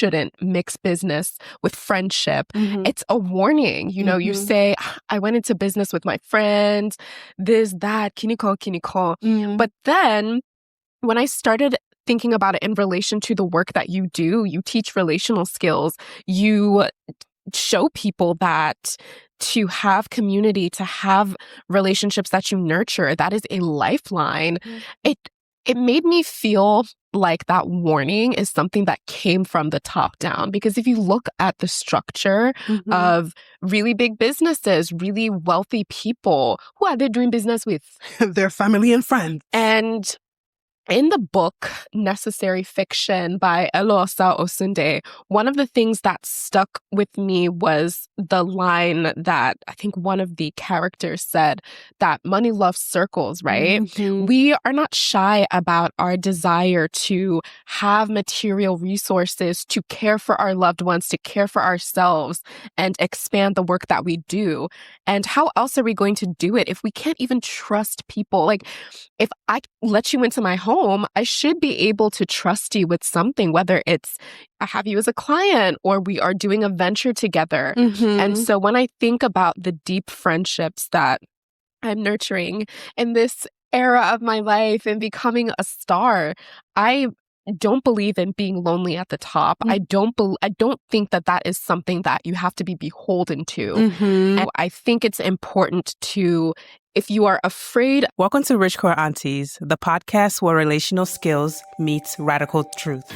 shouldn't mix business with friendship. Mm-hmm. It's a warning. You know, you say, I went into business with my friend, this, that, kiniko, kiniko. Mm-hmm. But then when I started thinking about it in relation to the work that you do, you teach relational skills, you show people that to have community, to have relationships that you nurture, that is a lifeline. It made me feel like that warning is something that came from the top down. Because if you look at the structure of really big businesses, really wealthy people, who are they doing business with? Their family and friends. And in the book, Necessary Fiction by Eloisa Osunde, one of the things that stuck with me was the line that I think one of the characters said, that money loves circles, right? Mm-hmm. We are not shy about our desire to have material resources, to care for our loved ones, to care for ourselves, and expand the work that we do. And how else are we going to do it if we can't even trust people? Like, if I let you into my home, I should be able to trust you with something, whether it's I have you as a client or we are doing a venture together. And so when I think about the deep friendships that I'm nurturing in this era of my life and becoming a star, I don't believe in being lonely at the top. I don't think that that is something that you have to be beholden to. And I think it's important to, if you are afraid. Welcome to Rich Core Aunties, the podcast where relational skills meets radical truth.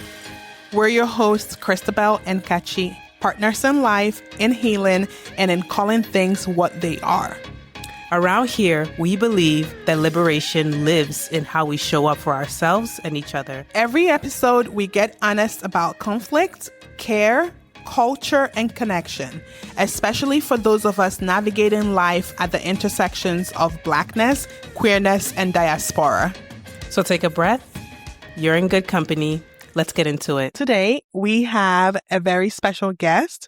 We're your hosts, Christabel and Kachi, partners in life, in healing, and in calling things what they are. Around here, we believe that liberation lives in how we show up for ourselves and each other. Every episode, we get honest about conflict, care, culture, and connection, especially for those of us navigating life at the intersections of Blackness, queerness, and diaspora. So take a breath. You're in good company. Let's get into it. Today, we have a very special guest.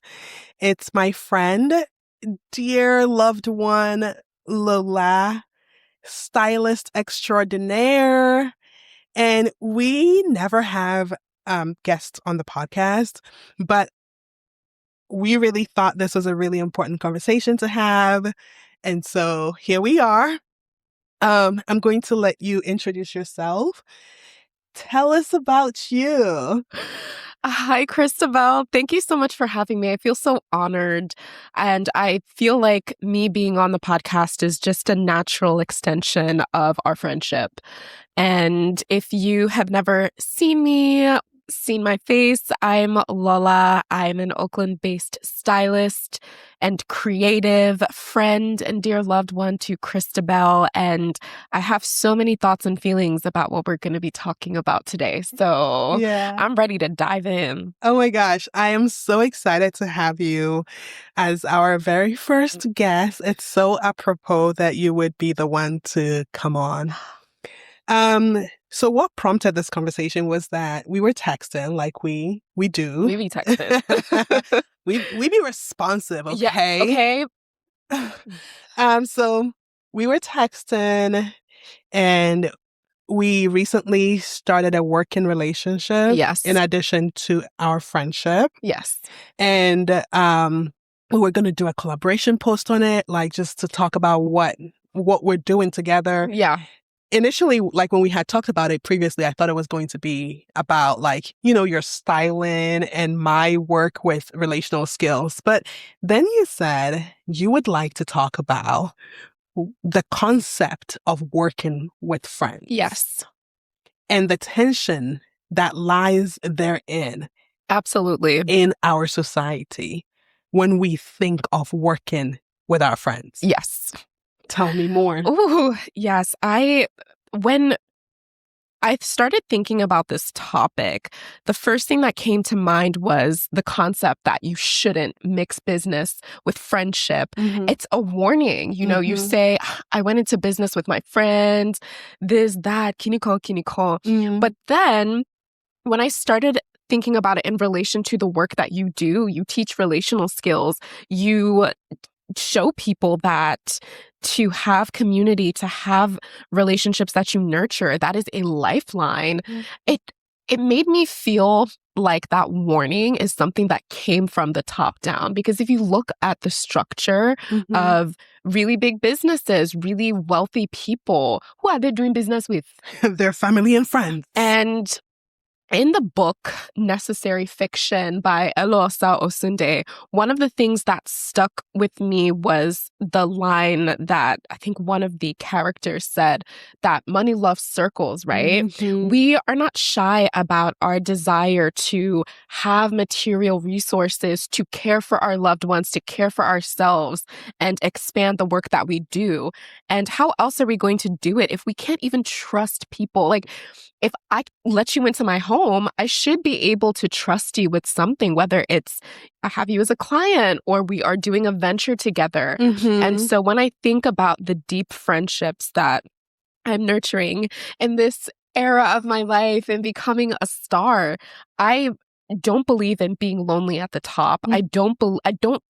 It's my friend, dear loved one, Lola, stylist extraordinaire. And we never have guests on the podcast, but we really thought this was a really important conversation to have. And so here we are. I'm going to let you introduce yourself. Tell us about you. Hi, Christabel. Thank you so much for having me. I feel so honored. And I feel like me being on the podcast is just a natural extension of our friendship. And if you have never seen my face, I'm Lola. I'm an Oakland-based stylist and creative friend and dear loved one to Christabel. And I have so many thoughts and feelings about what we're going to be talking about today. So I'm ready to dive in. Oh my gosh. I am so excited to have you as our very first guest. It's so apropos that you would be the one to come on. So what prompted this conversation was that we were texting like we do. We be texting. we be responsive, okay? Yeah, okay. So we were texting and we recently started a working relationship. Yes. In addition to our friendship. Yes. And we're going to do a collaboration post on it, like just to talk about what we're doing together. Yeah. Initially, like when we had talked about it previously, I thought it was going to be about like, you know, your styling and my work with relational skills. But then you said you would like to talk about the concept of working with friends. Yes. And the tension that lies therein. Absolutely. In our society when we think of working with our friends. Yes. Tell me more. Oh, yes. When I started thinking about this topic, the first thing that came to mind was the concept that you shouldn't mix business with friendship. It's a warning. You know, you say, I went into business with my friend, this, that, kiniko, kiniko. But then when I started thinking about it in relation to the work that you do, you teach relational skills, you show people that to have community, to have relationships that you nurture, that is a lifeline. It it made me feel like that warning is something that came from the top down. Because if you look at the structure of really big businesses, really wealthy people, who are they doing business with? Their family and friends. And in the book Necessary Fiction by Eloisa Osunde, one of the things that stuck with me was the line that I think one of the characters said, that money loves circles, right? We are not shy about our desire to have material resources, to care for our loved ones, to care for ourselves, and expand the work that we do. And how else are we going to do it if we can't even trust people? Like, if I let you into my home, I should be able to trust you with something, whether it's I have you as a client or we are doing a venture together. And so when I think about the deep friendships that I'm nurturing in this era of my life and becoming a star, I don't believe in being lonely at the top. I don't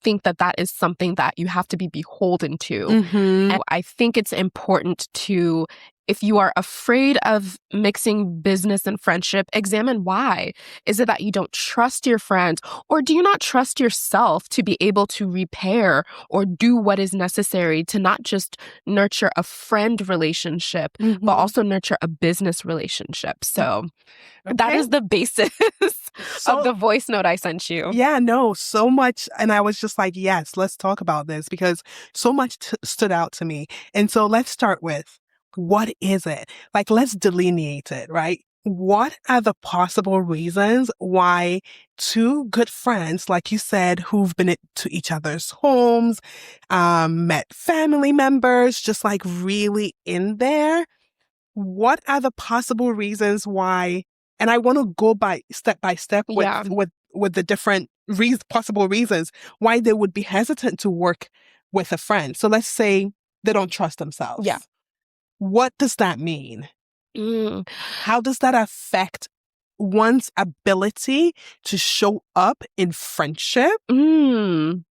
think that that is something that you have to be beholden to. And I think it's important to, if you are afraid of mixing business and friendship, examine why. Is it that you don't trust your friend, or do you not trust yourself to be able to repair or do what is necessary to not just nurture a friend relationship, but also nurture a business relationship? So that is the basis of the voice note I sent you. Yeah, no, so much. And I was just like, yes, let's talk about this because so much stood out to me. And so let's start with, what is it? Like, let's delineate it, right? What are the possible reasons why two good friends, like you said, who've been to each other's homes, met family members, just like really in there, what are the possible reasons why? And I want to go by step with the different possible reasons why they would be hesitant to work with a friend. So let's say they don't trust themselves. Yeah. What does that mean? How does that affect one's ability to show up in friendship and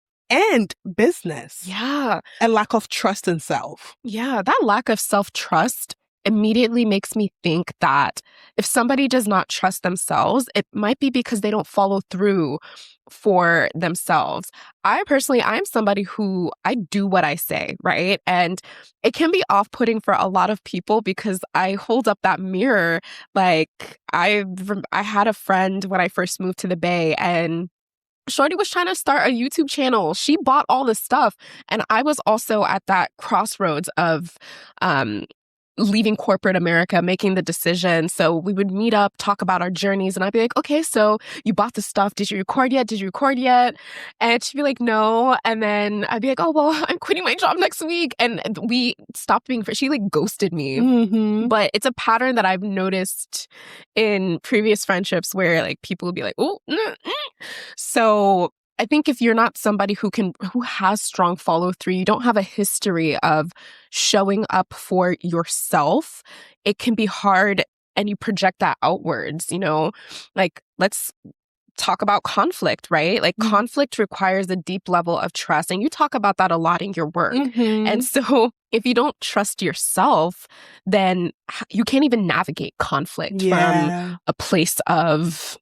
business? Yeah. A lack of trust in self. Yeah, that lack of self-trust immediately makes me think that if somebody does not trust themselves, it might be because they don't follow through for themselves. I'm somebody who I do what I say, right? And it can be off-putting for a lot of people because I hold up that mirror. Like I had a friend when I first moved to the Bay, and Shorty was trying to start a YouTube channel. She bought all this stuff. And I was also at that crossroads of leaving corporate America, making the decision. So we would meet up, talk about our journeys, and I'd be like, okay, so you bought the stuff. Did you record yet? Did you record yet? And she'd be like, no. And then I'd be like, oh, well, I'm quitting my job next week. And we stopped being friends. She like ghosted me. But it's a pattern that I've noticed in previous friendships where like people will be like, oh, so I think if you're not somebody who has strong follow through, you don't have a history of showing up for yourself, it can be hard, and you project that outwards, like let's talk about conflict, right? Like conflict requires a deep level of trust, and you talk about that a lot in your work. And so if you don't trust yourself, then you can't even navigate conflict from a place of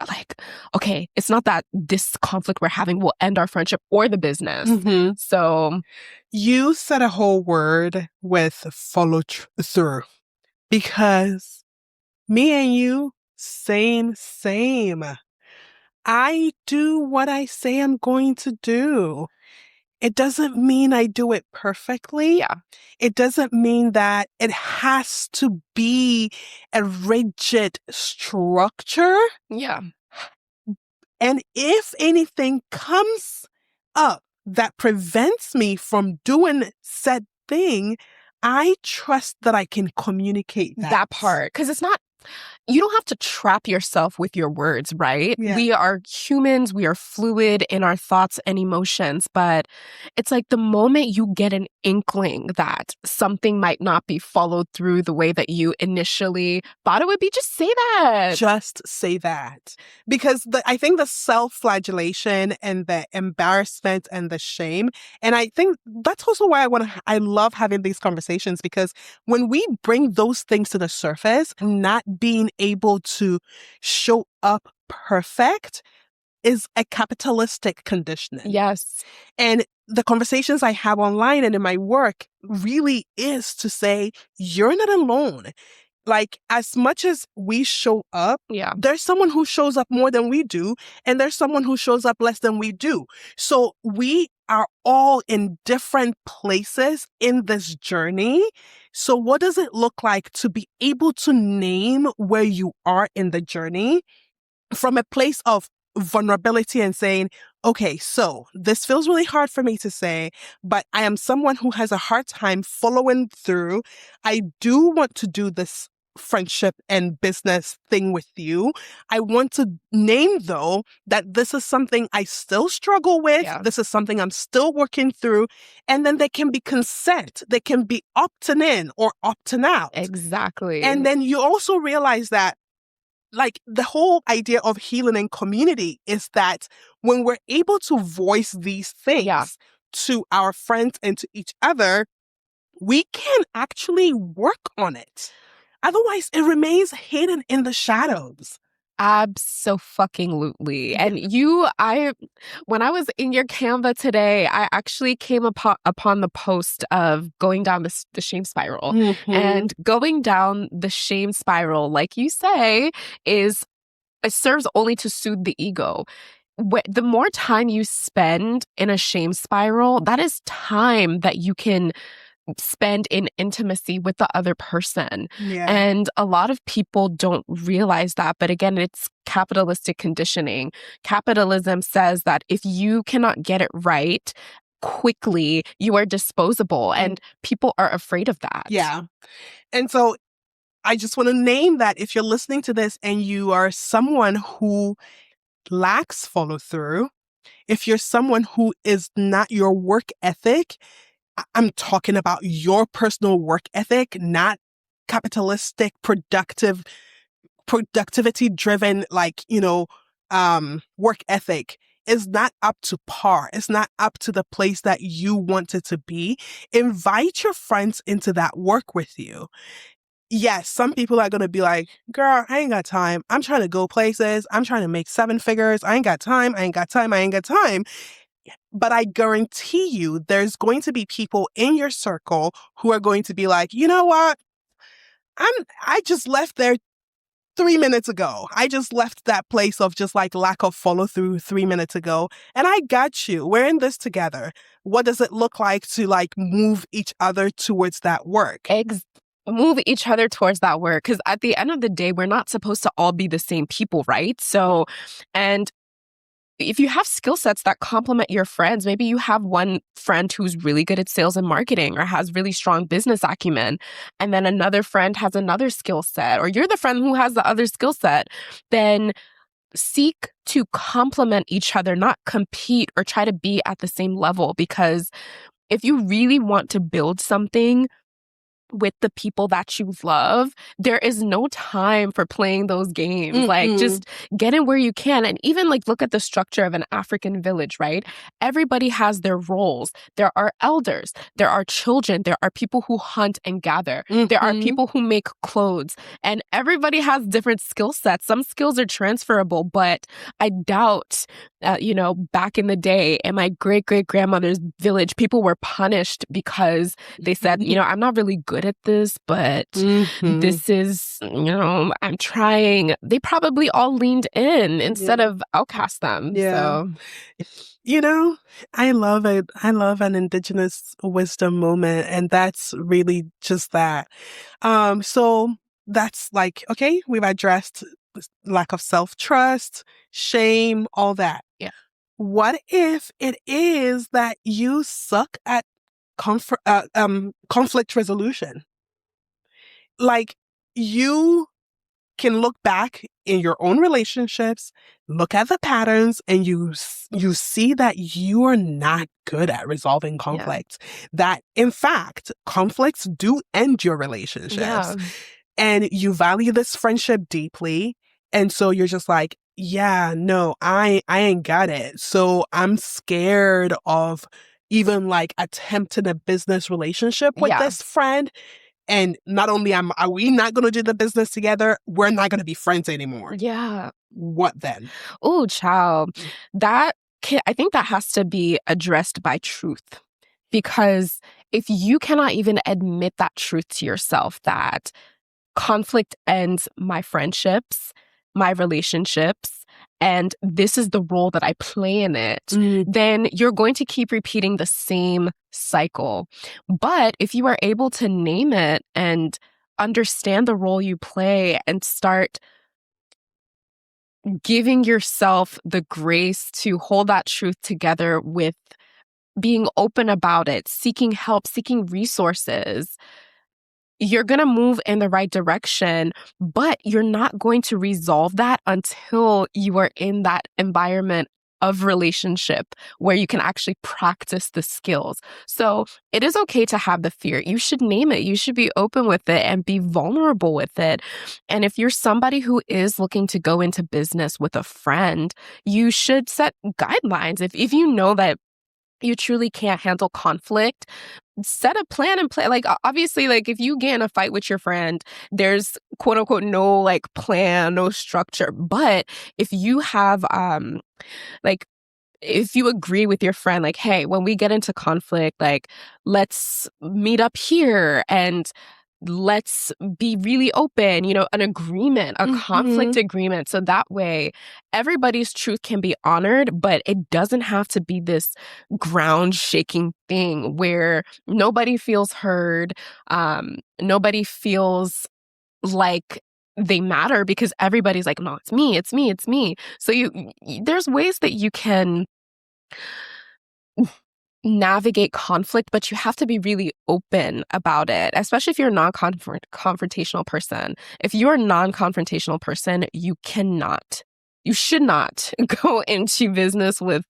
like, okay, it's not that this conflict we're having will end our friendship or the business. So you said a whole word with follow through, because me and you, same. I do what I say I'm going to do. It doesn't mean I do it perfectly. Yeah. It doesn't mean that it has to be a rigid structure. Yeah. And if anything comes up that prevents me from doing said thing, I trust that I can communicate that part. Because it's not, you don't have to trap yourself with your words, right? Yeah. We are humans. We are fluid in our thoughts and emotions. But it's like the moment you get an inkling that something might not be followed through the way that you initially thought it would be, just say that. Just say that. Because I think the self-flagellation and the embarrassment and the shame, and I think that's also why I love having these conversations, because when we bring those things to the surface, not being able to show up perfect is a capitalistic conditioning. Yes. And the conversations I have online and in my work really is to say, you're not alone. Like, as much as we show up, there's someone who shows up more than we do, and there's someone who shows up less than we do. So we are all in different places in this journey. So what does it look like to be able to name where you are in the journey from a place of vulnerability and saying, okay, so this feels really hard for me to say, but I am someone who has a hard time following through. I do want to do this friendship and business thing with you. I want to name, though, that this is something I still struggle with. Yeah. This is something I'm still working through. And then there can be consent. There can be opting in or opting out. Exactly. And then you also realize that, like, the whole idea of healing in community is that when we're able to voice these things to our friends and to each other, we can actually work on it. Otherwise, it remains hidden in the shadows. Abso-fucking-lutely. And when I was in your Canva today, I actually came upon the post of going down the shame spiral. Mm-hmm. And going down the shame spiral, like you say, it serves only to soothe the ego. The more time you spend in a shame spiral, that is time that you can spend in intimacy with the other person. Yeah. And a lot of people don't realize that. But again, it's capitalistic conditioning. Capitalism says that if you cannot get it right quickly, you are disposable. And people are afraid of that. Yeah. And so I just want to name that if you're listening to this and you are someone who lacks follow through, if you're someone who is not your work ethic, I'm talking about your personal work ethic, not capitalistic, productivity driven, work ethic is not up to par. It's not up to the place that you want it to be. Invite your friends into that work with you. Yes, some people are going to be like, girl, I ain't got time. I'm trying to go places. I'm trying to make 7 figures. I ain't got time. I ain't got time. I ain't got time. But I guarantee you there's going to be people in your circle who are going to be like, you know what? I just left there 3 minutes ago. I just left that place of just like lack of follow through 3 minutes ago. And I got you. We're in this together. What does it look like to like move each other towards that work? Move each other towards that work. Because at the end of the day, we're not supposed to all be the same people, right? So, and if you have skill sets that complement your friends, maybe you have one friend who's really good at sales and marketing or has really strong business acumen, and then another friend has another skill set, or you're the friend who has the other skill set, then seek to complement each other, not compete or try to be at the same level. Because if you really want to build something with the people that you love, there is no time for playing those games. Mm-mm. Like, just get in where you can. And even like look at the structure of an African village, right? Everybody has their roles. There are elders, there are children, there are people who hunt and gather, there are people who make clothes, and everybody has different skill sets. Some skills are transferable, but I doubt, back in the day in my great-great-grandmother's village, people were punished because they said, I'm not really good at this, but this is, I'm trying. They probably all leaned in instead of outcast them. Yeah. So. I love it. I love an Indigenous wisdom moment, and that's really just that. So that's like, okay, we've addressed lack of self-trust, shame, all that. Yeah. What if it is that you suck at conflict resolution? Like, you can look back in your own relationships, look at the patterns, and you see that you are not good at resolving conflicts. Yeah. That, in fact, conflicts do end your relationships. Yeah. And you value this friendship deeply. And so you're just like, yeah, no, I ain't got it. So I'm scared of even like attempting a business relationship with this friend. And not only are we not going to do the business together, we're not going to be friends anymore. Yeah. What then? Oh, child. I think that has to be addressed by truth. Because if you cannot even admit that truth to yourself, that conflict ends my friendships, my relationships, and this is the role that I play in it, then you're going to keep repeating the same cycle. But if you are able to name it and understand the role you play and start giving yourself the grace to hold that truth together with being open about it, seeking help, seeking resources, you're going to move in the right direction, but you're not going to resolve that until you are in that environment of relationship where you can actually practice the skills. So it is okay to have the fear. You should name it. You should be open with it and be vulnerable with it. And if you're somebody who is looking to go into business with a friend, you should set guidelines. If you know that you truly can't handle conflict, set a plan and play. Like, obviously, like if you get in a fight with your friend, there's quote unquote no like plan, no structure. But if you have like if you agree with your friend, like, hey, when we get into conflict, like, let's meet up here and let's be really open, an agreement, a conflict agreement. So that way everybody's truth can be honored, but it doesn't have to be this ground shaking thing where nobody feels heard. Nobody feels like they matter because everybody's like, no, it's me, it's me, it's me. So there's ways that you can navigate conflict, but you have to be really open about it, especially if you're a non-confrontational person. If you're a non-confrontational person, you should not go into business with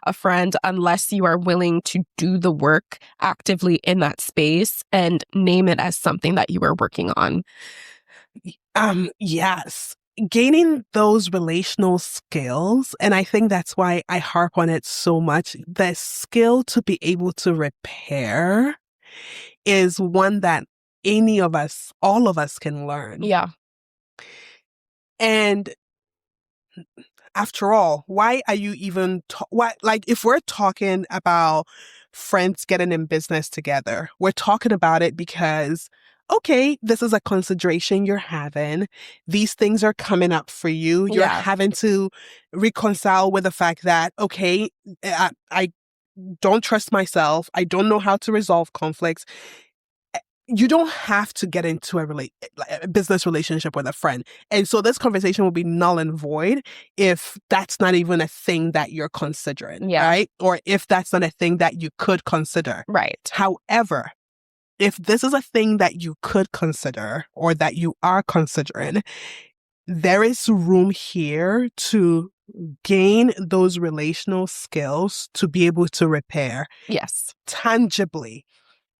a friend unless you are willing to do the work actively in that space and name it as something that you are working on. Yes. Gaining those relational skills, and I think that's why I harp on it so much, the skill to be able to repair is one that any of us, all of us can learn. Yeah. And after all, why are you even, if we're talking about friends getting in business together, we're talking about it because, okay, this is a consideration you're having. These things are coming up for you. You're having to reconcile with the fact that, okay, I don't trust myself. I don't know how to resolve conflicts. You don't have to get into a business relationship with a friend. And so this conversation will be null and void if that's not even a thing that you're considering, right? Or if that's not a thing that you could consider. Right. However, if this is a thing that you could consider or that you are considering, there is room here to gain those relational skills to be able to repair. Yes. Tangibly.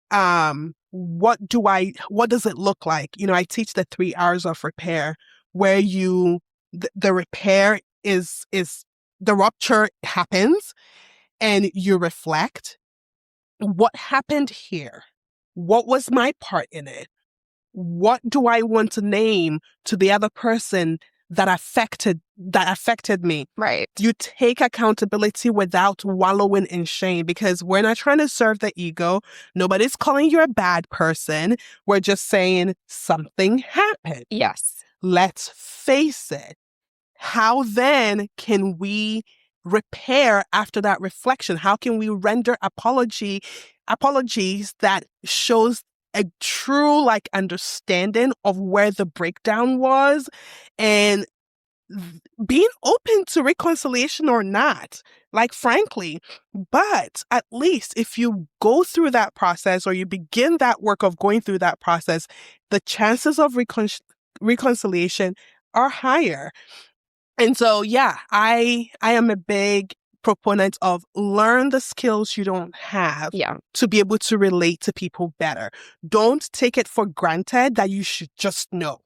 What does it look like? I teach the 3 hours of repair where the repair is the rupture happens and you reflect. What happened here? What was my part in it? What do I want to name to the other person that affected me? Right. You take accountability without wallowing in shame, because we're not trying to serve the ego. Nobody's calling you a bad person. We're just saying something happened. Yes. Let's face it. How then can we repair after that reflection? How can we render apologies that shows a true understanding of where the breakdown was, and being open to reconciliation or not, frankly. But at least if you go through that process or you begin that work of going through that process, the chances of reconciliation are higher. And so, I am a big proponent of learn the skills you don't have to be able to relate to people better. Don't take it for granted that you should just know.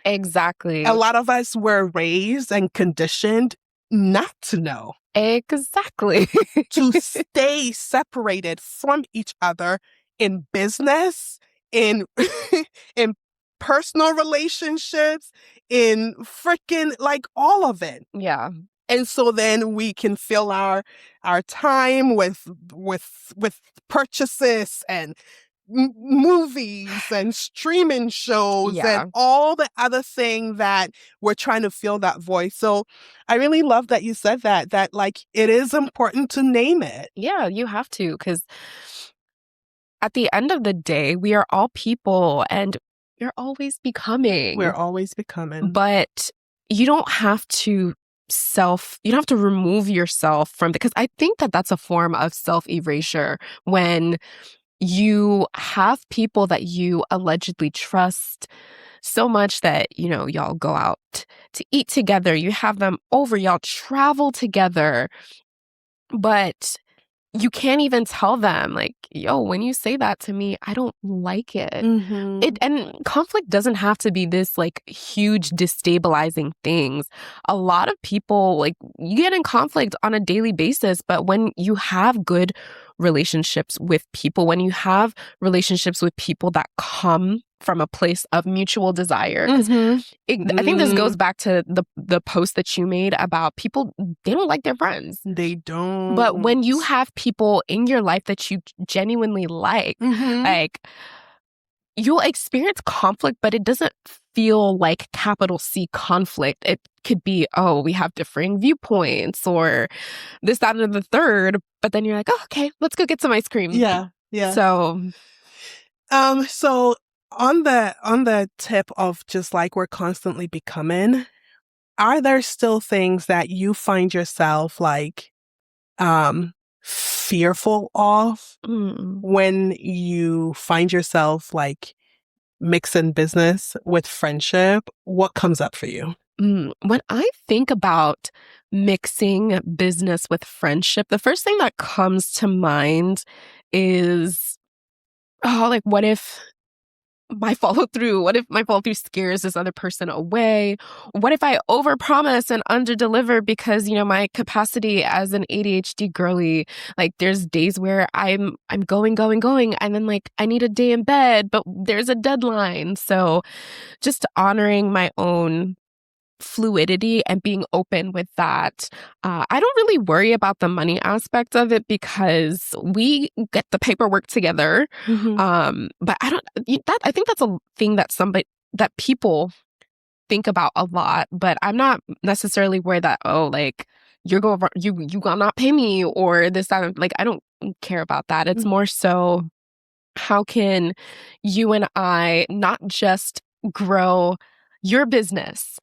Exactly. A lot of us were raised and conditioned not to know. Exactly. To stay separated from each other in business, in in personal relationships, in freaking like all of it. Yeah. And so then we can fill our time with purchases and movies and streaming shows and Yeah. all the other thing that we're trying to fill that void. So I really love that you said that like it is important to name it. Yeah, you have to, because at the end of the day, we are all people and we're always becoming. We're always becoming. But you don't have to you don't have to remove yourself from, because I think that that's a form of self-erasure when you have people that you allegedly trust so much that, y'all go out to eat together, you have them over, y'all travel together, but you can't even tell them, like, yo, when you say that to me, I don't like it. Mm-hmm. And conflict doesn't have to be this like huge destabilizing things. A lot of people, like, you get in conflict on a daily basis, but when you have good relationships with people, when you have relationships with people that come from a place of mutual desire. Mm-hmm. I think this goes back to the post that you made about people, they don't like their friends. They don't. But when you have people in your life that you genuinely like, Mm-hmm. like, you'll experience conflict, but it doesn't feel like capital C conflict. It could be, oh, we have differing viewpoints or this, that, and the third. But then you're like, oh, okay, let's go get some ice cream. Yeah. Yeah. So on the tip of just like we're constantly becoming, are there still things that you find yourself like fearful of when you find yourself like mixing business with friendship? What comes up for you? When I think about mixing business with friendship, the first thing that comes to mind is, like, what if my follow through scares this other person away? What if I overpromise and underdeliver because, my capacity as an ADHD girly, like, there's days where I'm going, and then like I need a day in bed, but there's a deadline. So just honoring my own fluidity and being open with that. I don't really worry about the money aspect of it because we get the paperwork together. Mm-hmm. But I think that's a thing that people think about a lot, but I'm not necessarily worried that, oh, like, you gonna not pay me or this, that, like, I don't care about that. It's more so, how can you and I not just grow your business,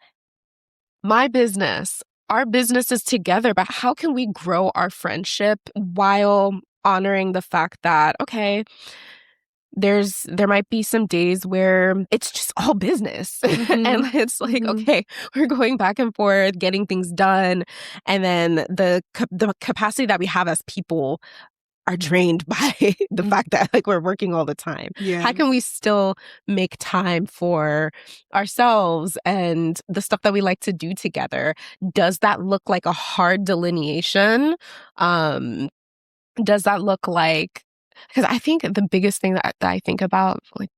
my business, our businesses together, but how can we grow our friendship while honoring the fact that, okay, there might be some days where it's just all business. And it's like, okay, we're going back and forth, getting things done. And then the capacity that we have as people are drained by the fact that, like, we're working all the time. Yeah. How can we still make time for ourselves and the stuff that we like to do together? Does that look like a hard delineation? Does that look like, because I think the biggest thing that I think about, like,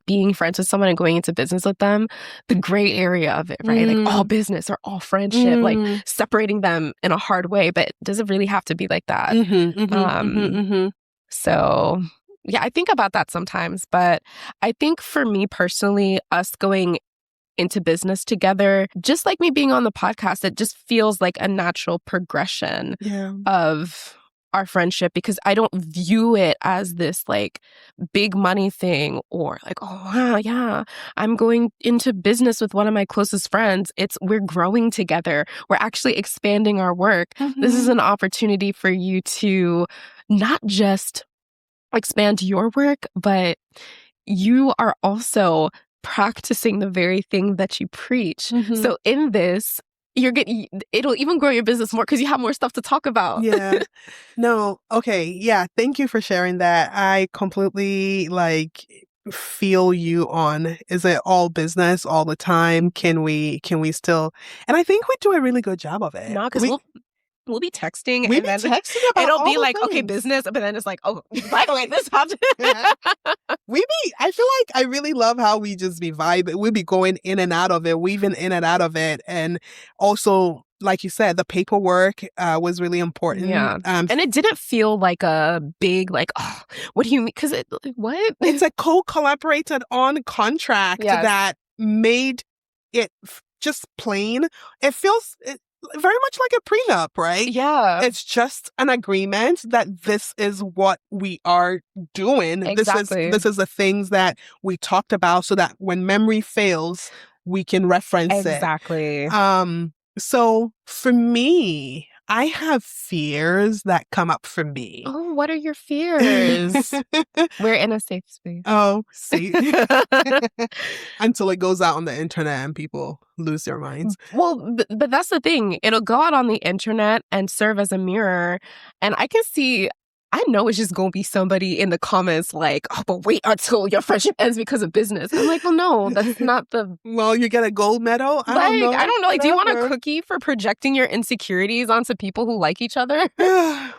being friends with someone and going into business with them, the gray area of it, right? Like, all business or all friendship, like separating them in a hard way, but does it really have to be like that? So yeah, I think about that sometimes, but I think for me personally, us going into business together, just like me being on the podcast, it just feels like a natural progression of our friendship, because I don't view it as this like big money thing or like, oh wow, yeah, I'm going into business with one of my closest friends. We're growing together. We're actually expanding our work. This is an opportunity for you to not just expand your work, but you are also practicing the very thing that you preach. So in this, it'll even grow your business more because you have more stuff to talk about. Yeah. No. Okay. Yeah. Thank you for sharing that. I completely like feel you on, is it all business all the time? Can we still, and I think we do a really good job of it. No, because we'll be texting, We and be then texting about it'll all be the like, okay, things. business, but then it's like, oh, by the way, this happened. I feel like I really love how we just be vibing. We be going in and out of it, weaving in and out of it. And also, like you said, the paperwork was really important. Yeah. And it didn't feel like a big, like, oh, what do you mean? Because what? It's a co-collaborated on contract Yes. that made it just plain. It feels very much like a prenup, right? Yeah. It's just an agreement that this is what we are doing. Exactly. This is the things that we talked about, so that when memory fails, we can reference Exactly. it. So for me, I have fears that come up for me. Oh, what are your fears? We're in a safe space. Oh, see. Until it goes out on the internet and people lose their minds. Well, but that's the thing. It'll go out on the internet and serve as a mirror. And I know it's just going to be somebody in the comments like, oh, but wait until your friendship ends because of business. I'm like, well, no, that's not the... Well, you get a gold medal? I don't know. Like, do you want a cookie for projecting your insecurities onto people who like each other?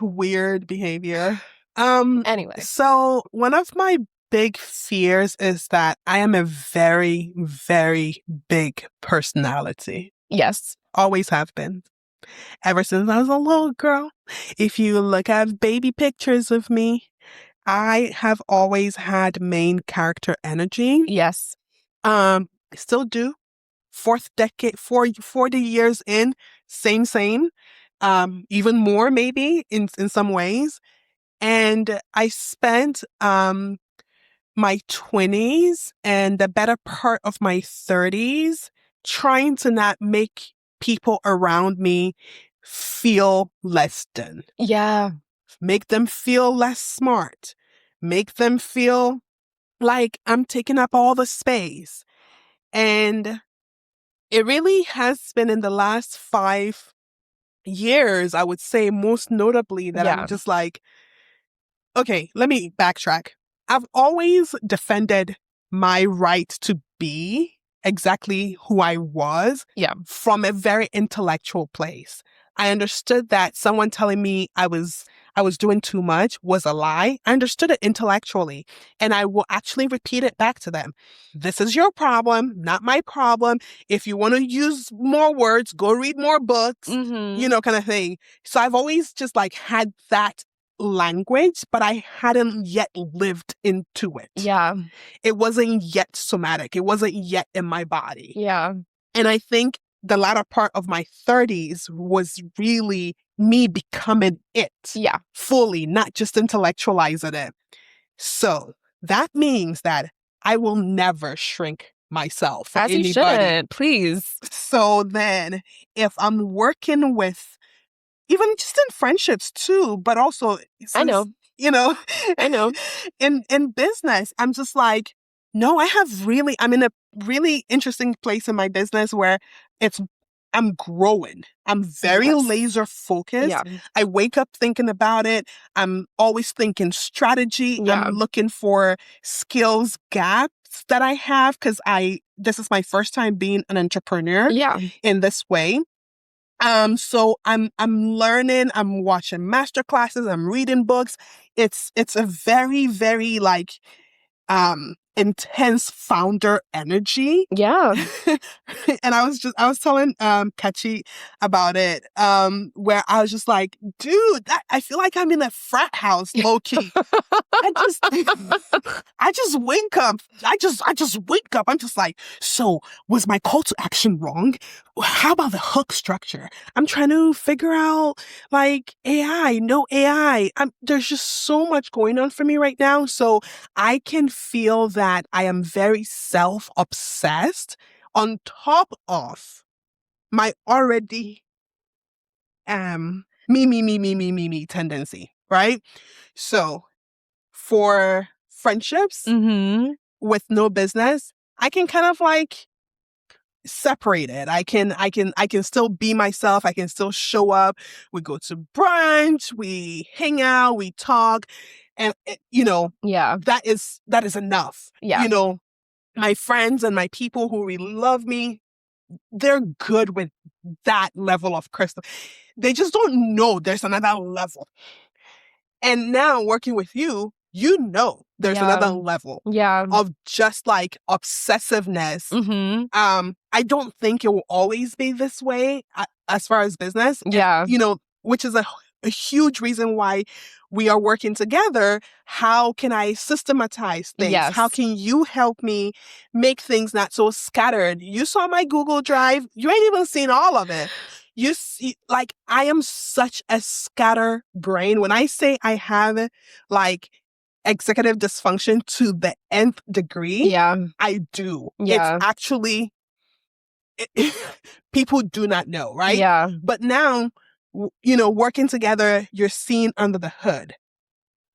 Weird behavior. Anyway. So one of my big fears is that I am a very, very big personality. Yes. Always have been. Ever since I was a little girl. If you look at baby pictures of me, I have always had main character energy. Yes. Still do. Fourth decade, 40 years in, same. Even more maybe in some ways. And I spent my 20s and the better part of my 30s trying to not make people around me feel less than. Yeah. Make them feel less smart. Make them feel like I'm taking up all the space. And it really has been in the last 5 years, I would say, most notably, that I'm just like, okay, let me backtrack. I've always defended my right to be exactly who I was from a very intellectual place. I understood that someone telling me I was doing too much was a lie. I understood it intellectually, and I will actually repeat it back to them. This is your problem, not my problem. If you want to use more words, go read more books, kind of thing. So I've always just like had that language, but I hadn't yet lived into it. Yeah. It wasn't yet somatic. It wasn't yet in my body. Yeah. And I think the latter part of my 30s was really me becoming it. Yeah. Fully, not just intellectualizing it. So that means that I will never shrink myself for anybody. You shouldn't, please. So then if I'm working with, even just in friendships too, but also, since, I know, in business, I'm just like, no, I'm in a really interesting place in my business where I'm growing. I'm very laser focused. Yeah. I wake up thinking about it. I'm always thinking strategy. Yeah. I'm looking for skills gaps that I have, because this is my first time being an entrepreneur in this way. So I'm learning, I'm watching masterclasses, I'm reading books. It's a very, very like intense founder energy. Yeah. And I was telling Kachi about it, where I was just like, dude, I feel like I'm in a frat house, low key. I just wake up. I just wake up. I'm just like, so was my call to action wrong? How about the hook structure? I'm trying to figure out like AI, no AI. There's just so much going on for me right now. So I can feel that I am very self-obsessed on top of my already me tendency, right? So for friendships with no business, I can kind of like separate it. I can still be myself. I can still show up. We go to brunch, we hang out, we talk, and that is enough. Yeah. My friends and my people who really love me, they're good with that level of crystal. They just don't know there's another level. And now working with you, you know there's another level of just like obsessiveness. I don't think it will always be this way as far as business. And, you know, which is a huge reason why we are working together. How can I systematize things? How can you help me make things not so scattered? You saw my Google Drive. You ain't even seen all of it. You see, like, I am such a scatter brain. When I say I have like executive dysfunction to the nth degree, I do. It's actually, people do not know, right? But now, you know, working together, you're seeing under the hood.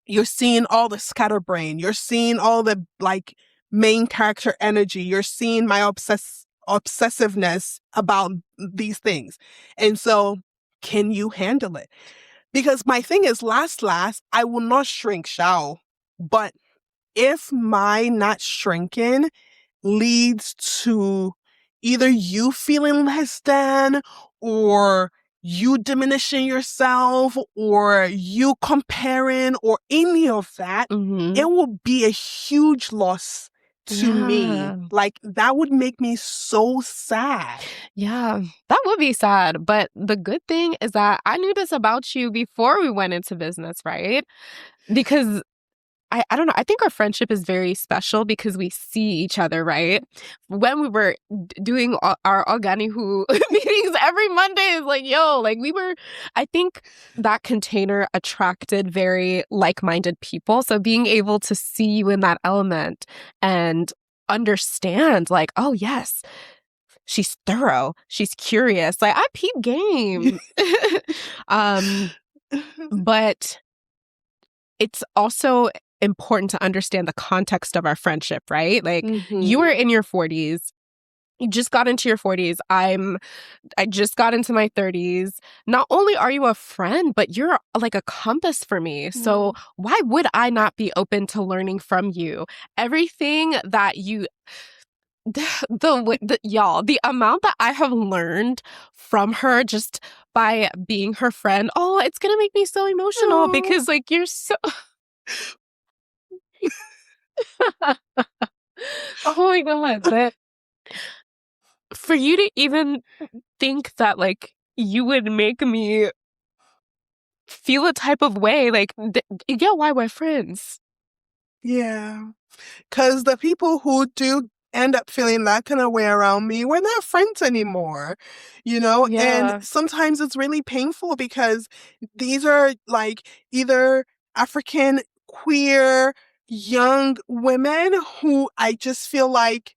You're seeing all the scatterbrain. You're seeing all the like main character energy. You're seeing my obsessiveness about these things. And so, can you handle it? Because my thing is, last, I will not shrink, shall. But if my not shrinking leads to either you feeling less than, or you diminishing yourself, or you comparing, or any of that, it will be a huge loss to me. Like, that would make me so sad. Yeah, that would be sad. But the good thing is that I knew this about you before we went into business, right? Because I don't know. I think our friendship is very special because we see each other, right? When we were doing our Organihu meetings every Monday, it's like, yo, like I think that container attracted very like-minded people. So being able to see you in that element and understand, like, oh, yes, she's thorough, she's curious. Like, I peep game. But it's also important to understand the context of our friendship, right? Like, you were in your 40s. You just got into your 40s. I just got into my 30s. Not only are you a friend, but you're like a compass for me. So why would I not be open to learning from you? Everything that you... the amount that I have learned from her just by being her friend, it's gonna make me so emotional because, like, you're so... Oh my God. But for you to even think that, like, you would make me feel a type of way, like, why we're friends. Yeah. Because the people who do end up feeling that kind of way around me, we're not friends anymore, you know? And sometimes it's really painful because these are like either African, queer, young women who I just feel like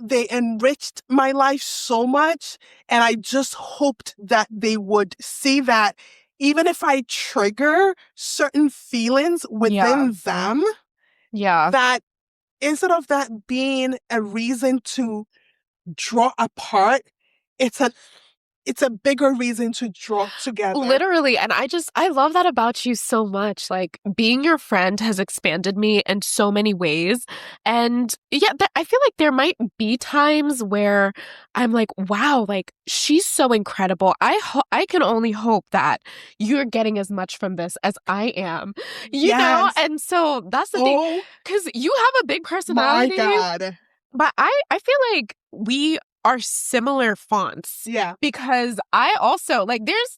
they enriched my life so much. And I just hoped that they would see that even if I trigger certain feelings within them, that instead of that being a reason to draw apart, it's a bigger reason to draw together. Literally. And I love that about you so much. Like, being your friend has expanded me in so many ways. And I feel like there might be times where I'm like, wow, like, she's so incredible. I can only hope that you're getting as much from this as I am, you know? And so that's the thing, because you have a big personality. My God. But I feel like we are similar fonts. Yeah. Because I also, like, it's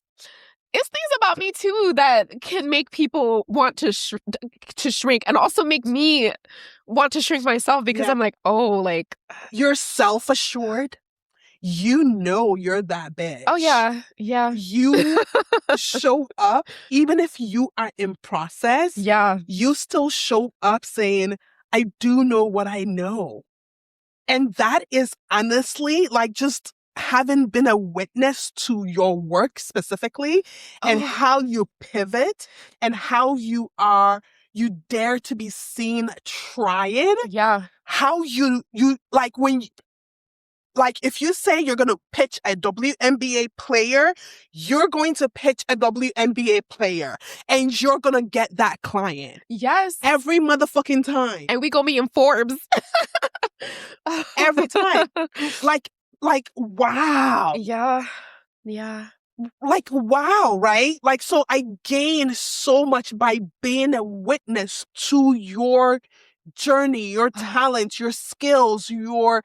things about me too that can make people want to shrink, and also make me want to shrink myself because I'm like, like, you're self-assured. You know you're that bitch. Oh yeah. You show up, even if you are in process. You still show up saying, I do know what I know. And that is honestly, like, just having been a witness to your work specifically, and how you pivot and how you dare to be seen trying. How you like, when like, if you say you're going to pitch a WNBA player, you're going to pitch a WNBA player, and you're going to get that client. Every motherfucking time. And we gonna be in Forbes. Every time. Like, Like, wow. Yeah. Yeah. Like, wow, right? Like, so I gain so much by being a witness to your journey, your talents, your skills, your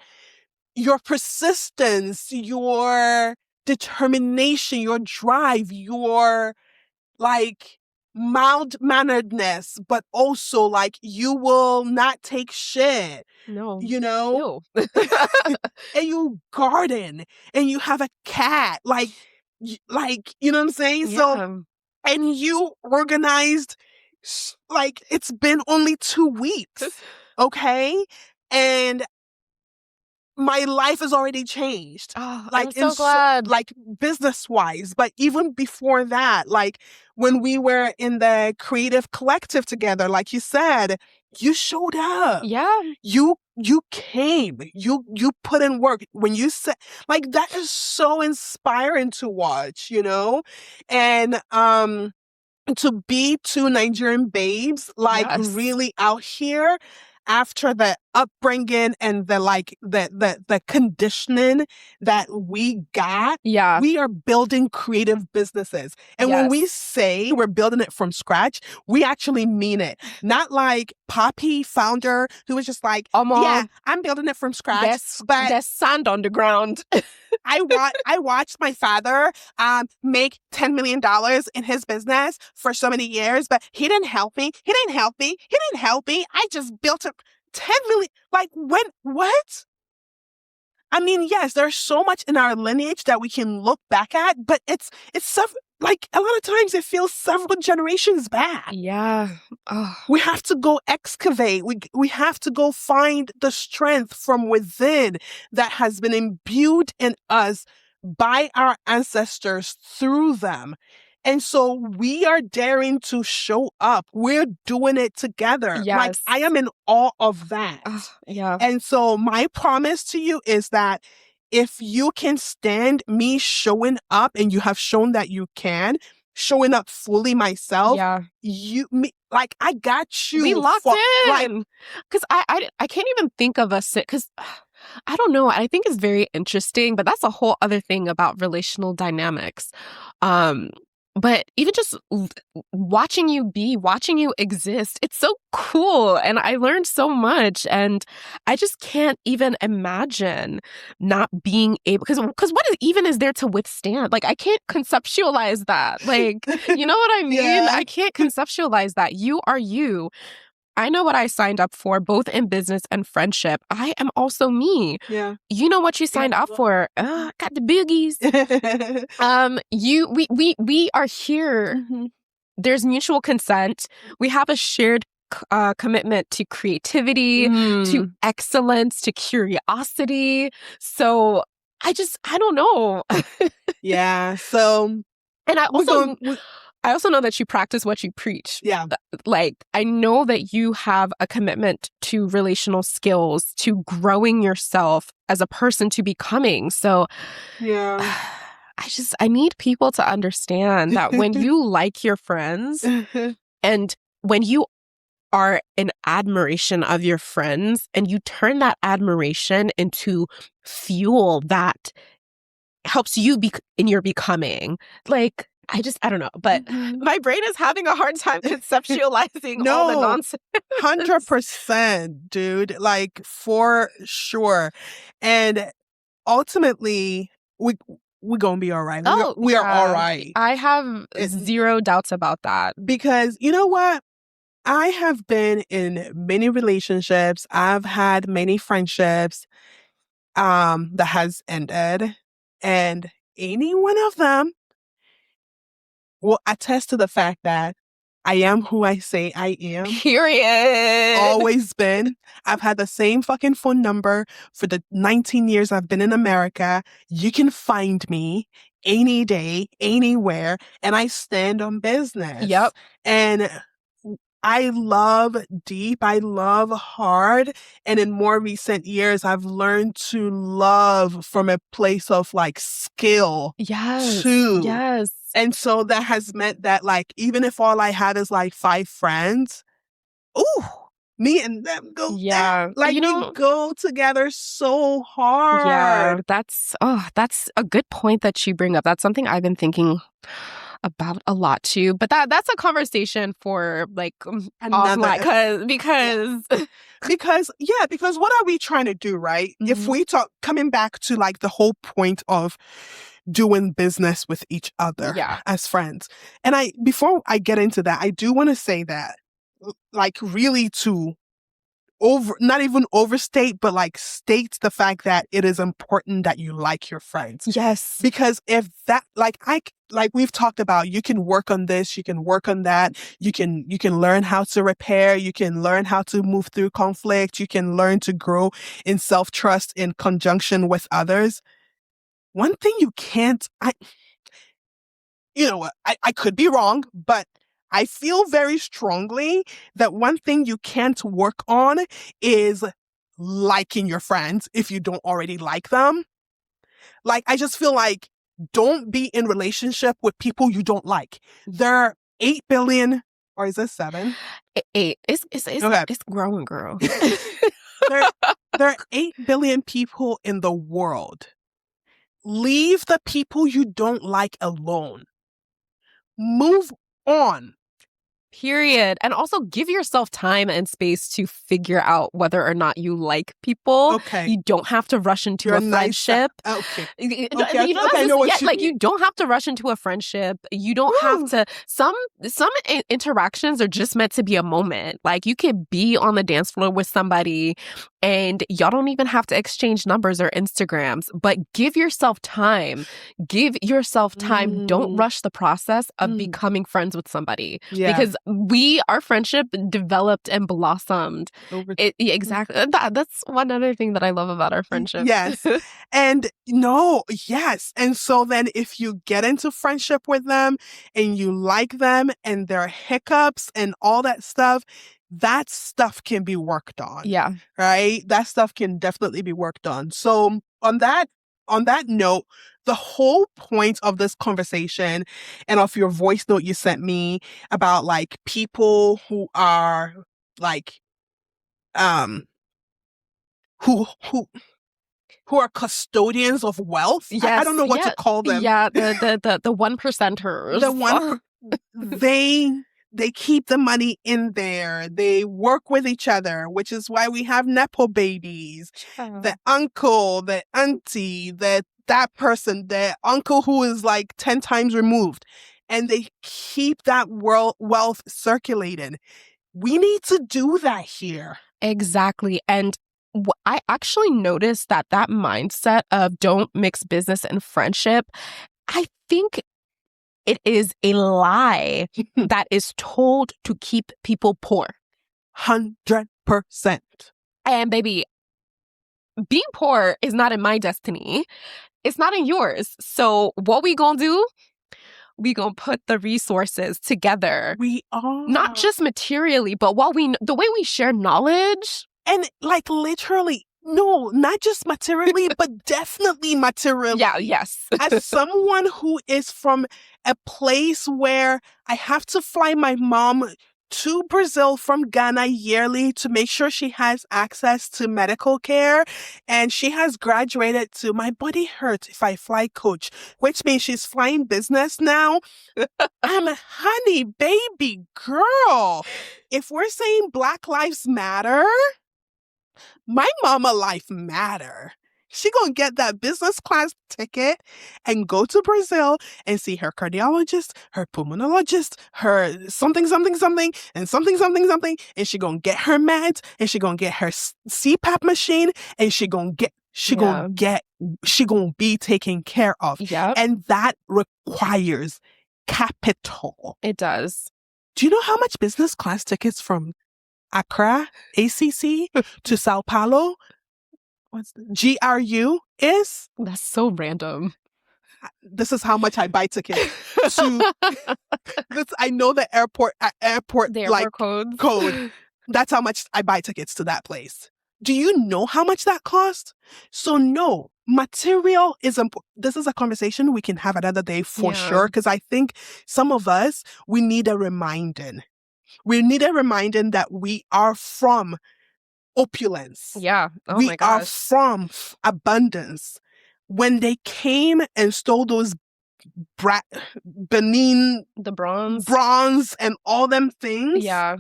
persistence, your determination, your drive, your like mild-manneredness, but also like you will not take shit, No. you know? Ew. And you garden and you have a cat, like, you know what I'm saying? So, Yeah. and you organized, like, it's been only 2 weeks, okay? And my life has already changed, Oh, I'm like so glad. like business wise, but even before that, like when we were in the creative collective together, like you said, you showed up, Yeah. you came, you put in work. When you said, like, that is so inspiring to watch, you know. And to be two Nigerian babes, like Yes. really out here after the upbringing and the like the conditioning that we got, Yeah. we are building creative businesses. And when we Yes. say we're building it from scratch, we actually mean it. Not like Poppy founder who was just like, yeah, I'm building it from scratch. But there's sand on the ground. I watched my father make $10 million in his business for so many years, but he didn't help me. He didn't help me. He didn't help me. I just built a 10 million. Like, when, what? I mean, yes, there's so much in our lineage that we can look back at, but it's like a lot of times it feels several generations back. Yeah. Oh. We have to go excavate. We have to go find the strength from within that has been imbued in us by our ancestors through them. And so we are daring to show up. We're doing it together. Yes. Like, I am in awe of that. Yeah. And so my promise to you is that if you can stand me showing up, and you have shown that you can, showing up fully myself, Yeah. like, I got you. We locked in. Like, because I can't even think of us, because I don't know. I think it's very interesting, but that's a whole other thing about relational dynamics. But even just watching you exist, it's so cool. And I learned so much. And I just can't even imagine not being able, because what even is there to withstand? Like, I can't conceptualize that. Like, you know what I mean? Yeah. I can't conceptualize that. You are you. I know what I signed up for, both in business and friendship. I am also me. Yeah. You know what you signed up for. Got the boogies. We are here. Mm-hmm. There's mutual consent. We have a shared commitment to creativity, to excellence, to curiosity. So I don't know. Yeah. So, and I also know that you practice what you preach. Yeah. Like, I know that you have a commitment to relational skills, to growing yourself as a person, to becoming. So, yeah. I need people to understand that when you like your friends and when you are in admiration of your friends and you turn that admiration into fuel that helps you be in your becoming, like, I don't know, but my brain is having a hard time conceptualizing all the nonsense. 100%, dude, like, for sure. And ultimately, we're gonna be all right. We are all right. I have zero doubts about that. Because you know what? I have been in many relationships. I've had many friendships that has ended. And any one of them will attest to the fact that I am who I say I am. Period. Always been. I've had the same fucking phone number for the 19 years I've been in America. You can find me any day, anywhere, and I stand on business. Yep. And I love deep. I love hard. And in more recent years, I've learned to love from a place of like skill. Yes. Too. Yes. And so that has meant that, like, even if all I had is like 5 friends, ooh, Me and them go Yeah. there. Like, we go together so hard. Yeah, that's a good point that you bring up. That's something I've been thinking about a lot too. But that's a conversation for like offline because what are we trying to do, right? Mm-hmm. If we talk, coming back to like the whole point of doing business with each other as friends. And before I get into that, I do want to say that, like, really to not even overstate, but like state the fact that it is important that you like your friends. Yes. Because if that, like we've talked about, you can work on this, you can work on that, you can learn how to repair, you can learn how to move through conflict, you can learn to grow in self-trust in conjunction with others. One thing you can't, I could be wrong, but I feel very strongly that one thing you can't work on is liking your friends if you don't already like them. Like, I just feel like, don't be in relationship with people you don't like. There are 8 billion, or is it 7? 8. It's growing, girl. there are 8 billion people in the world. Leave the people you don't like alone. Move on. Period. And also give yourself time and space to figure out whether or not you like people. Okay. You don't have to rush into a friendship. Okay. You don't have to rush into a friendship. You don't have to. Some interactions are just meant to be a moment. Like, you could be on the dance floor with somebody and y'all don't even have to exchange numbers or Instagrams, but give yourself time. Don't rush the process of becoming friends with somebody. Yeah. Because our friendship developed and blossomed. Exactly. That's one other thing that I love about our friendship. Yes. And And so then if you get into friendship with them and you like them and their hiccups and all that stuff can be worked on. Yeah. Right? That stuff can definitely be worked on. So on that note, the whole point of this conversation and of your voice note you sent me about like people who are like who are custodians of wealth. Yes, I don't know what to call them. Yeah, the one percenters. They keep the money in there. They work with each other, which is why we have Nepo babies. The uncle, the auntie, that person, the uncle who is like 10 times removed. And they keep that wealth circulating. We need to do that here. Exactly. And I actually noticed that mindset of don't mix business and friendship, I think it is a lie that is told to keep people poor. 100%. And baby, being poor is not in my destiny. It's not in yours. So what we gonna do? We gonna put the resources together. We are. Not just materially, but the way we share knowledge. And like literally, no, not just materially, but definitely materially. Yeah, yes. As someone who is from a place where I have to fly my mom to Brazil from Ghana yearly to make sure she has access to medical care. And she has graduated to my body hurts if I fly coach, which means she's flying business now. I'm a honey baby girl. If we're saying Black Lives Matter, my mama life matter. She gonna get that business class ticket and go to Brazil and see her cardiologist, her pulmonologist, her something, and something. And she gonna get her meds and she gonna get her CPAP machine and she gonna be taken care of. Yep. And that requires capital. It does. Do you know how much business class tickets from Accra, ACC to Sao Paulo, what's the GRU is? That's so random. This is how much I buy tickets to. I know the airport like code. That's how much I buy tickets to that place. Do you know how much that costs? So no, material is important. This is a conversation we can have another day for sure. Because I think some of us, we need a reminding. We needed reminding that we are from opulence. Yeah. Oh we my are gosh. from abundance. When they came and stole those Benin The bronze. bronze and all them things, Yeah.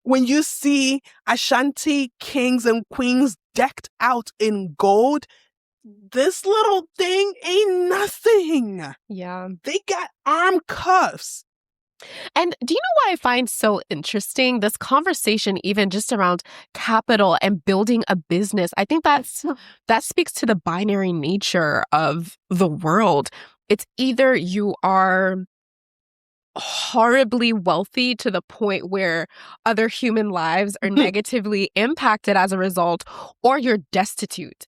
when you see Ashanti kings and queens decked out in gold, this little thing ain't nothing. Yeah. They got arm cuffs. And do you know what I find so interesting? This conversation, even just around capital and building a business, I think that speaks to the binary nature of the world. It's either you are horribly wealthy to the point where other human lives are negatively impacted as a result, or you're destitute.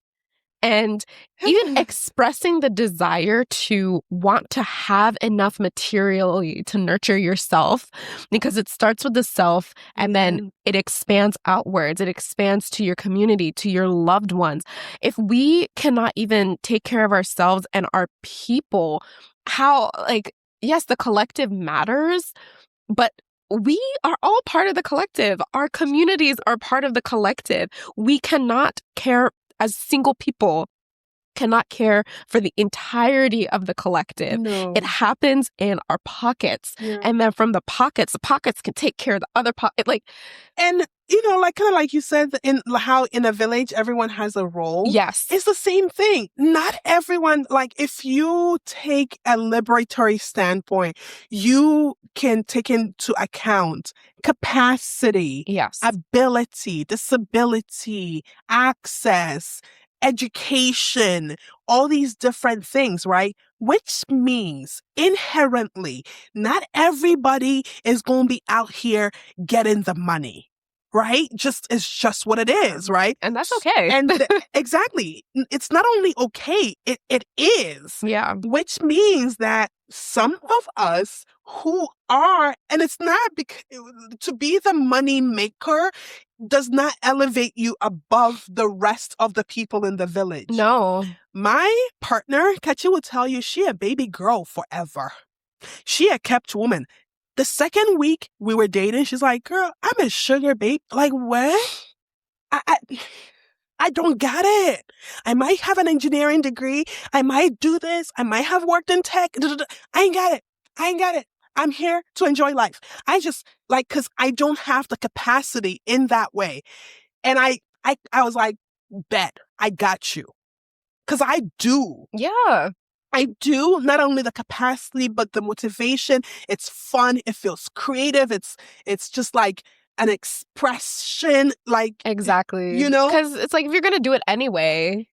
And even expressing the desire to want to have enough materially to nurture yourself, because it starts with the self and then it expands outwards. It expands to your community, to your loved ones. If we cannot even take care of ourselves and our people, how, yes, the collective matters, but we are all part of the collective. Our communities are part of the collective. We cannot care as single people, cannot care for the entirety of the collective. No. It happens in our pockets. Yeah. And then from the pockets can take care of the other pocket. And, kind of like you said, in how in a village, everyone has a role. Yes. It's the same thing. Not everyone, if you take a liberatory standpoint, you can take into account capacity, Yes. ability, disability, access, education, all these different things, right? Which means inherently, not everybody is going to be out here getting the money, right? It's just what it is, right? And that's okay. And exactly. It's not only okay, it is. Yeah. Which means that some of us who are, and it's not because to be the money maker does not elevate you above the rest of the people in the village. No. My partner, Kachi, will tell you she a baby girl forever. She a kept woman. The second week we were dating, she's like, girl, I'm a sugar babe. Like, what? I don't get it. I might have an engineering degree. I might do this. I might have worked in tech. I ain't got it. I'm here to enjoy life. I just because I don't have the capacity in that way. And I was like, bet, I got you. Because I do. Yeah. I do, not only the capacity, but the motivation. It's fun. It feels creative. It's just like an expression, exactly. you know? Because it's if you're going to do it anyway.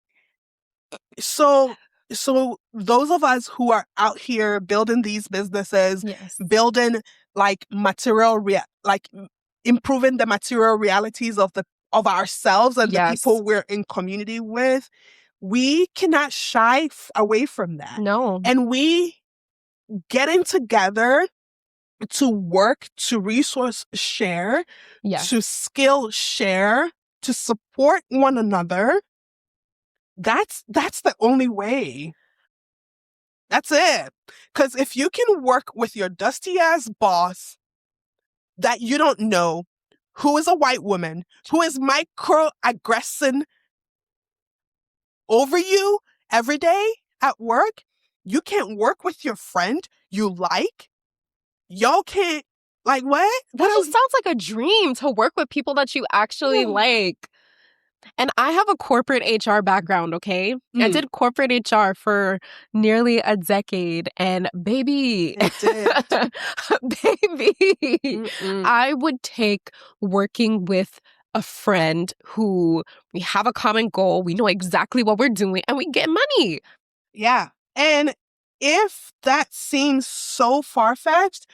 So those of us who are out here building these businesses, yes, building improving the material realities of ourselves and yes, the people we're in community with, we cannot shy away from that. No. And we getting together to work, to resource share, yes, to skill share, to support one another. That's the only way. That's it. Because if you can work with your dusty ass boss that you don't know, who is a white woman, who is microaggressing over you every day at work, you can't work with your friend you like. Y'all can't, what? That just sounds like a dream, to work with people that you actually like. And I have a corporate HR background, okay? I did corporate HR for nearly a decade, and baby, I would take working with a friend who we have a common goal, we know exactly what we're doing, and we get money. Yeah. And if that seems so far-fetched,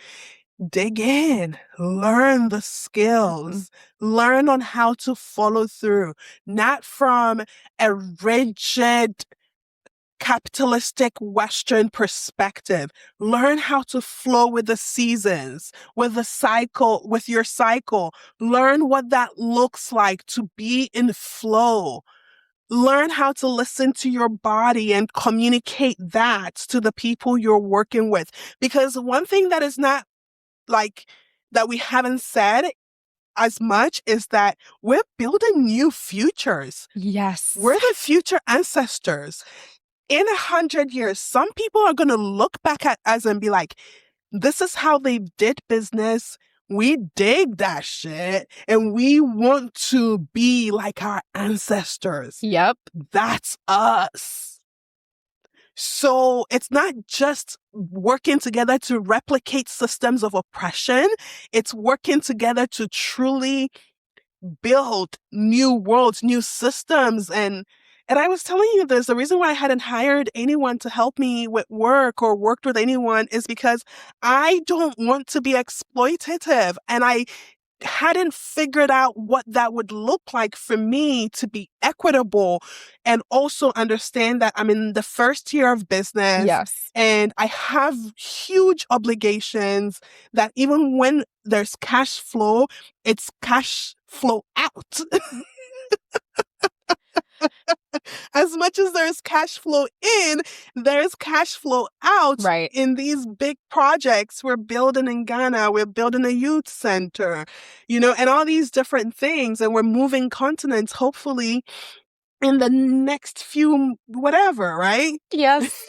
dig in, learn the skills, learn on how to follow through, not from a rigid capitalistic Western perspective. Learn how to flow with the seasons, with your cycle. Learn what that looks like to be in flow. Learn how to listen to your body and communicate that to the people you're working with. Because one thing that is not that we haven't said as much is that we're building new futures. Yes. We're the future ancestors. In 100 years, some people are going to look back at us and be like, this is how they did business. We dig that shit. And we want to be like our ancestors. Yep. That's us. So it's not just working together to replicate systems of oppression. It's working together to truly build new worlds, new systems. And I was telling you this, the reason why I hadn't hired anyone to help me with work or worked with anyone is because I don't want to be exploitative. And I hadn't figured out what that would look like for me to be equitable and also understand that I'm in the first year of business. Yes. And I have huge obligations that even when there's cash flow, it's cash flow out. As much as there's cash flow in, there's cash flow out Right. in these big projects. We're building in Ghana, we're building a youth center, and all these different things. And we're moving continents, hopefully, in the next few, whatever, right? Yes.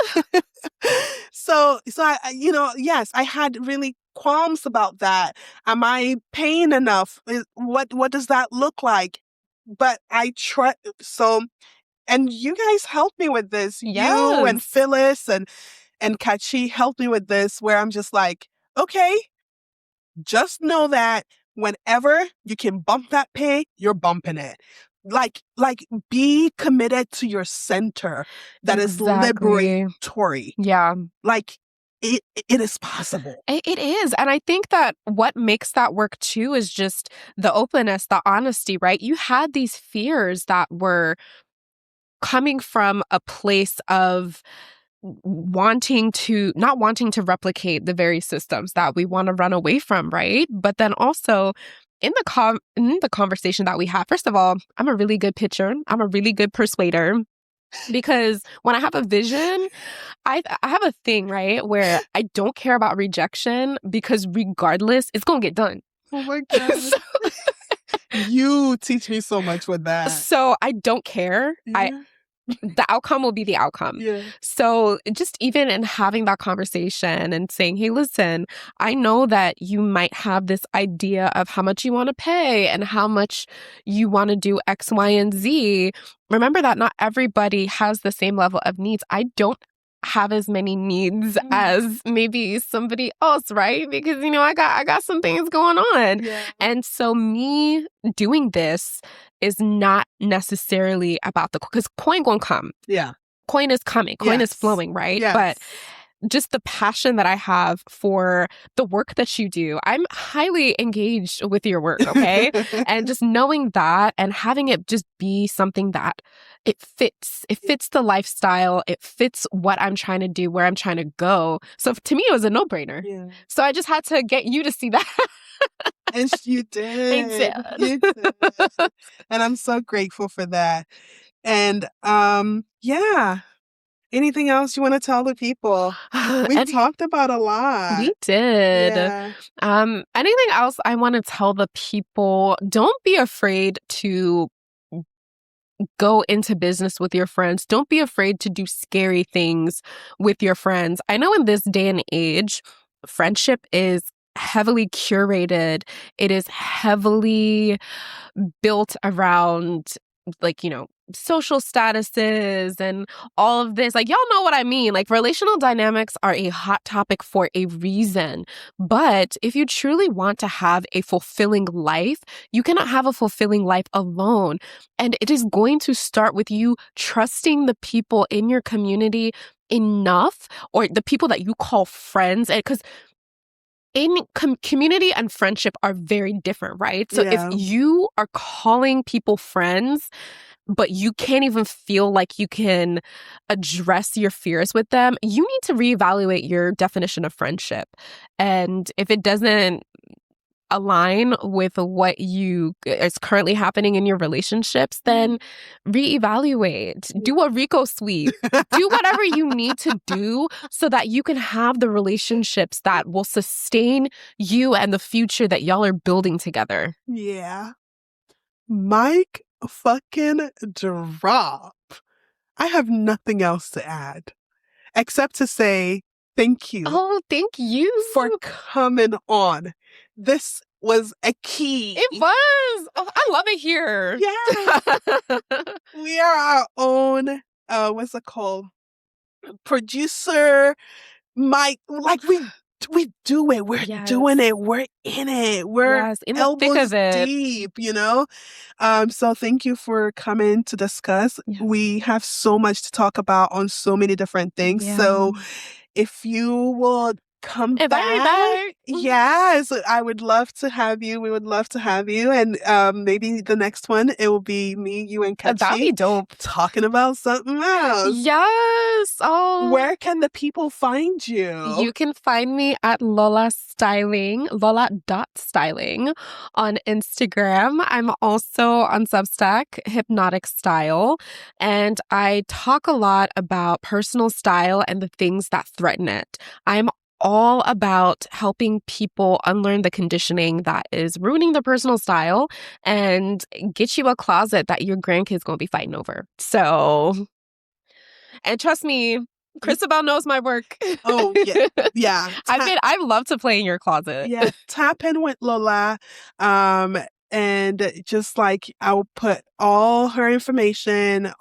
So yes, I had really qualms about that. Am I paying enough? What does that look like? But I try. And you guys helped me with this. Yes. You and Phyllis and Kachi helped me with this, where I'm just like, okay, just know that whenever you can bump that pay, you're bumping it. Like be committed to your center that is liberatory. Yeah. Like it is possible. It is. And I think that what makes that work too is just the openness, the honesty, right? You had these fears that were coming from a place of not wanting to replicate the very systems that we want to run away from, right? But then also in the conversation that we have, first of all, I'm a really good pitcher. I'm a really good persuader. Because when I have a vision, I have a thing, right, where I don't care about rejection because regardless, it's going to get done. Oh my God. You teach me so much with that. So I don't care. Yeah. The outcome will be the outcome. Yeah. So just even in having that conversation and saying, hey, listen, I know that you might have this idea of how much you want to pay and how much you want to do X, Y, and Z. Remember that not everybody has the same level of needs. I don't have as many needs as maybe somebody else, right? Because, I got some things going on. Yeah. And so me doing this is not necessarily about because coin gonna come. Yeah. Coin is coming. Coin is flowing, right? Yes. But just the passion that I have for the work that you do, I'm highly engaged with your work, okay? And just knowing that and having it just be something that it fits the lifestyle, it fits what I'm trying to do, where I'm trying to go. So to me, it was a no-brainer. Yeah. So I just had to get you to see that. And you did. I did. You did. And I'm so grateful for that. And yeah. Anything else you want to tell the people? We talked about a lot. We did. Yeah. Anything else I want to tell the people? Don't be afraid to go into business with your friends. Don't be afraid to do scary things with your friends. I know in this day and age, friendship is heavily curated. It is heavily built around social statuses and all of this. Y'all know what I mean. Relational dynamics are a hot topic for a reason. But if you truly want to have a fulfilling life, you cannot have a fulfilling life alone. And it is going to start with you trusting the people in your community enough, or the people that you call friends. Because community and friendship are very different, right? So if you are calling people friends, but you can't even feel like you can address your fears with them, you need to reevaluate your definition of friendship. And if it doesn't align with what is currently happening in your relationships, then reevaluate. Do a Rico sweep. Do whatever you need to do so that you can have the relationships that will sustain you and the future that y'all are building together. Yeah. Mic fucking drop. I have nothing else to add except to say thank you. Oh, thank you for coming on. This was a key. It was. Oh, I love it here. Yeah. We are our own, what's it called? Producer. We do it. We're doing it. We're in it. We're in the thick elbows of it. deep, So thank you for coming to discuss. Yes. We have so much to talk about on so many different things. Yeah. So if you will come back. Yes, I would love to have you. We would love to have you. And maybe the next one, it will be me, you, and Kachi. That'd be dope. Talking about something else. Yes. Oh. Where can the people find you? You can find me at Lola Styling, Lola.styling on Instagram. I'm also on Substack, Hypnotic Style. And I talk a lot about personal style and the things that threaten it. I'm all about helping people unlearn the conditioning that is ruining their personal style and get you a closet that your grandkids going to be fighting over. So, and trust me, Christabel knows my work. Oh, yeah. Yeah. I'd love to play in your closet. Yeah. Tap in with Lola. And just like I'll put all her information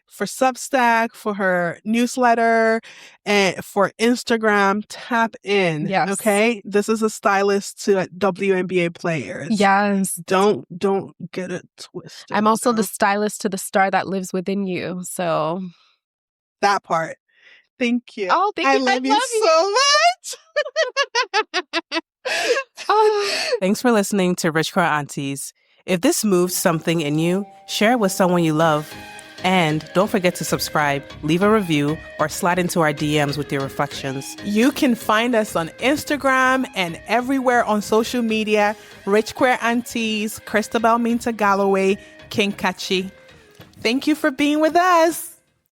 for Substack, for her newsletter, and for Instagram. Tap in. Yes. Okay. This is a stylist to WNBA players. Yes. Don't get it twisted. I'm also the stylist to the star that lives within you. So that part. Thank you. Oh, thank you. I love you so much. Thanks for listening to Rich Queer Aunties. If this moved something in you, share it with someone you love. And don't forget to subscribe, leave a review, or slide into our DMs with your reflections. You can find us on Instagram and everywhere on social media. Rich Queer Aunties, Christabel Minta Galloway, King Kachi. Thank you for being with us.